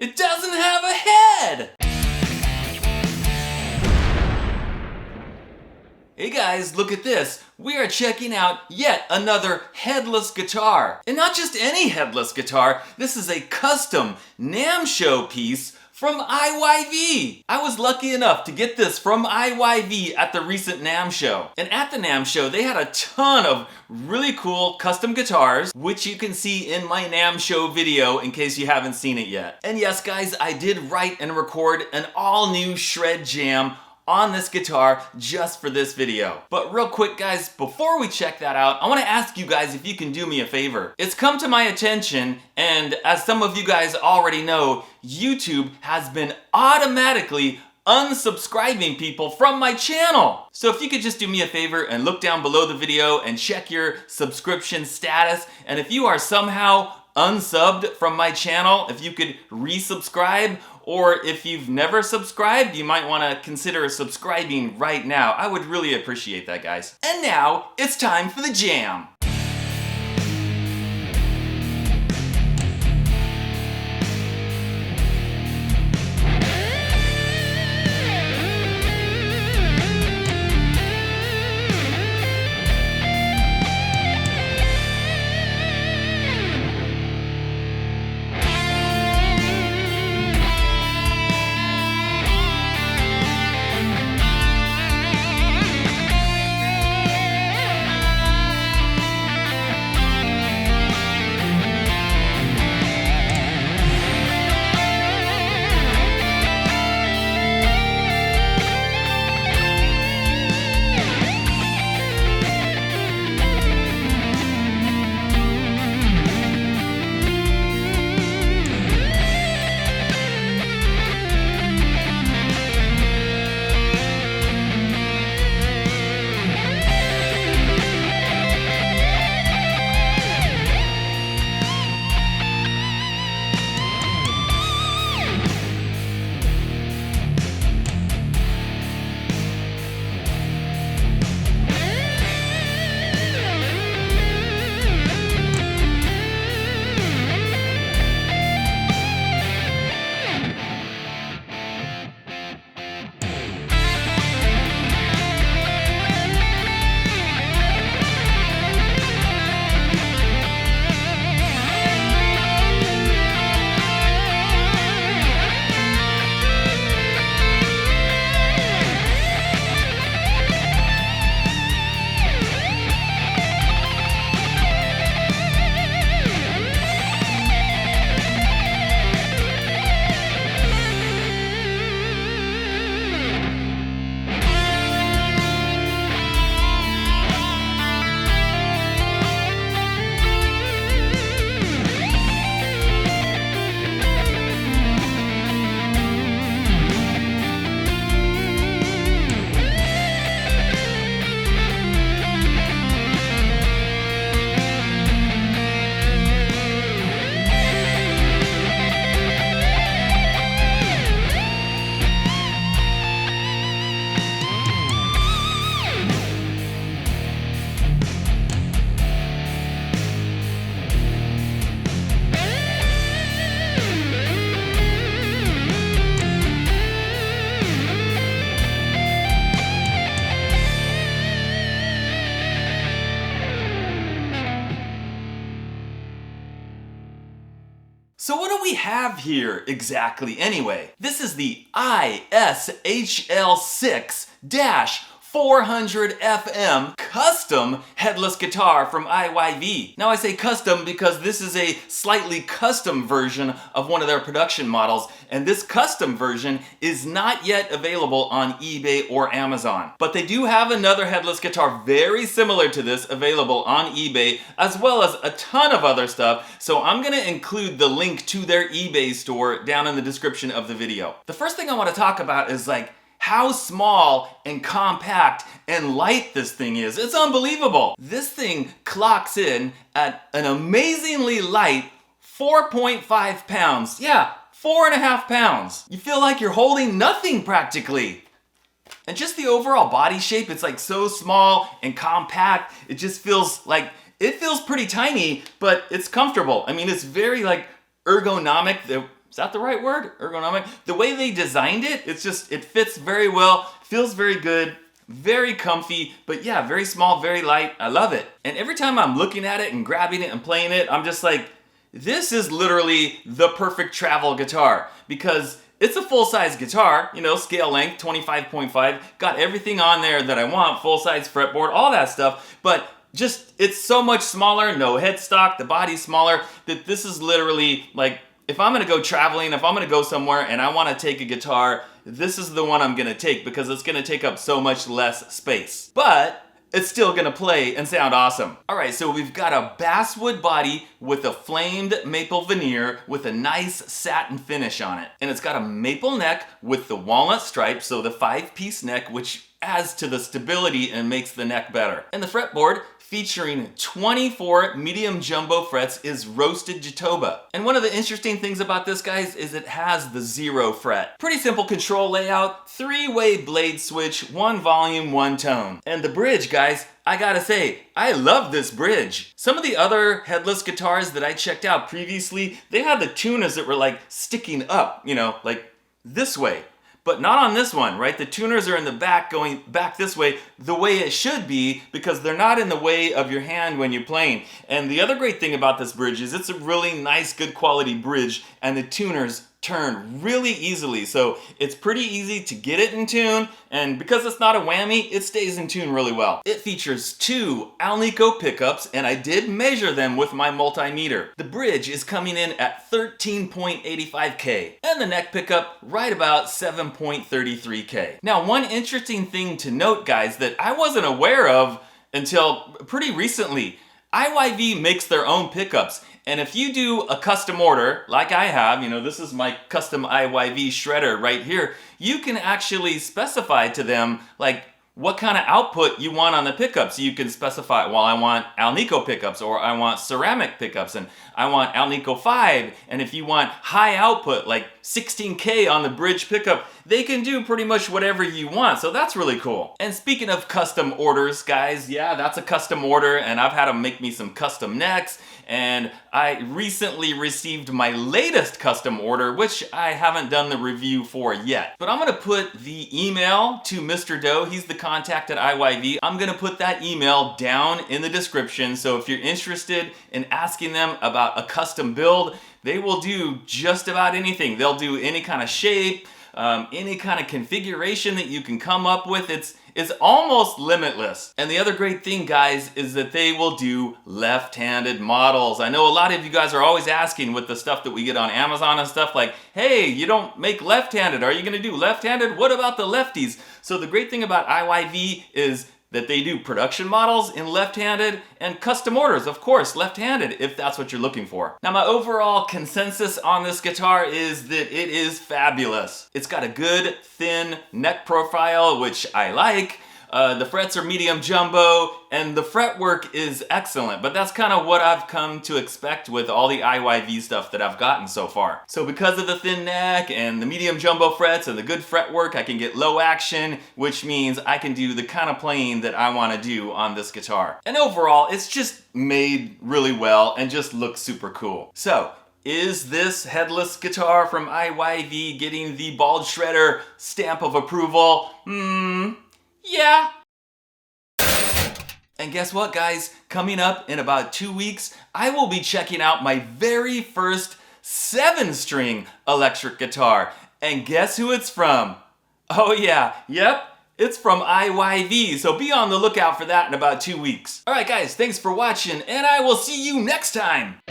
It doesn't have a head! Hey guys, look at this. We are checking out yet another headless guitar. And not just any headless guitar, this is a custom NAMM Show piece from IYV. I was lucky enough to get this from IYV at the recent NAMM Show. And at the NAMM Show, they had a ton of really cool custom guitars, which you can see in my NAMM Show video in case you haven't seen it yet. And yes guys, I did write and record an all new shred jam on this guitar just for this video. But real quick guys, before we check that out, I want to ask you guys if you can do me a favor. It's come to my attention, and as some of you guys already know, YouTube has been automatically unsubscribing people from my channel. So if you could just do me a favor and look down below the video and check your subscription status, and if you are somehow unsubbed from my channel, if you could resubscribe, or if you've never subscribed, you might want to consider subscribing right now. I would really appreciate that, guys. And now, it's time for the jam. So what do we have here exactly anyway? This is the ISHL6-400 FM custom headless guitar from IYV. Now I say custom because this is a slightly custom version of one of their production models, and this custom version is not yet available on eBay or Amazon. But they do have another headless guitar very similar to this available on eBay, as well as a ton of other stuff, so I'm gonna include the link to their eBay store down in the description of the video. The first thing I want to talk about is how small and compact and light this thing is. It's unbelievable. This thing clocks in at an amazingly light 4.5 pounds. Yeah, 4.5 pounds. You feel like you're holding nothing practically. And just the overall body shape, it's so small and compact. It just feels it feels pretty tiny, but it's comfortable. I mean, it's very ergonomic. Is that the right word? Ergonomic? The way they designed it, it fits very well, feels very good, very comfy, but yeah, very small, very light. I love it. And every time I'm looking at it and grabbing it and playing it, I'm just like, this is literally the perfect travel guitar, because it's a full-size guitar, you know, scale length, 25.5, got everything on there that I want, full-size fretboard, all that stuff, but just, it's so much smaller, no headstock, the body's smaller, that this is literally like, if I'm gonna go traveling, if I'm gonna go somewhere and I wanna take a guitar, this is the one I'm gonna take because it's gonna take up so much less space. But it's still gonna play and sound awesome. All right, so we've got a basswood body with a flamed maple veneer with a nice satin finish on it. And it's got a maple neck with the walnut stripe, so the 5-piece neck, which adds to the stability and makes the neck better. And the fretboard, featuring 24 medium jumbo frets, is roasted Jatoba. And one of the interesting things about this, guys, is it has the 0 fret. Pretty simple control layout, 3-way blade switch, 1 volume, 1 tone. And the bridge, guys, I gotta say, I love this bridge. Some of the other headless guitars that I checked out previously, they had the tuners that were like sticking up, you know, like this way. But not on this one, right? The tuners are in the back, going back this way, the way it should be, because they're not in the way of your hand when you're playing. And the other great thing about this bridge is it's a really nice, good quality bridge, and the tuners turn really easily. So it's pretty easy to get it in tune, and because it's not a whammy, it stays in tune really well. It features 2 Alnico pickups, and I did measure them with my multimeter. The bridge is coming in at 13.85K, and the neck pickup right about 7.33K. Now, one interesting thing to note, guys, that I wasn't aware of until pretty recently, IYV makes their own pickups. And if you do a custom order, like I have, you know, this is my custom IYV shredder right here, you can actually specify to them, like, what kind of output you want on the pickups. You can specify, well, I want Alnico pickups, or I want ceramic pickups, and I want Alnico 5, and if you want high output, like 16K on the bridge pickup, they can do pretty much whatever you want, so that's really cool. And speaking of custom orders, guys, yeah, that's a custom order, and I've had them make me some custom necks, and I recently received my latest custom order, which I haven't done the review for yet. But I'm gonna put the email to Mr. Doe, he's the contact at IYV. I'm gonna put that email down in the description, so if you're interested in asking them about a custom build, they will do just about anything. They'll do any kind of shape, any kind of configuration that you can come up with. It's almost limitless. And the other great thing, guys, is that they will do left-handed models. I know a lot of you guys are always asking with the stuff that we get on Amazon and stuff, like, hey, you don't make left-handed. Are you gonna do left-handed? What about the lefties? So the great thing about IYV is that they do production models in left-handed and custom orders, of course, left-handed, if that's what you're looking for. Now, my overall consensus on this guitar is that it is fabulous. It's got a good, thin neck profile, which I like. The frets are medium jumbo, and the fretwork is excellent, but that's kind of what I've come to expect with all the IYV stuff that I've gotten so far. So because of the thin neck and the medium jumbo frets and the good fretwork, I can get low action, which means I can do the kind of playing that I want to do on this guitar. And overall, it's just made really well and just looks super cool. So, is this headless guitar from IYV getting the bald shredder stamp of approval? Yeah. And guess what, guys? Coming up in about 2 weeks, I will be checking out my very first 7-string electric guitar. And guess who it's from? Oh yeah, yep, it's from IYV, so be on the lookout for that in about 2 weeks. Alright guys, thanks for watching, and I will see you next time!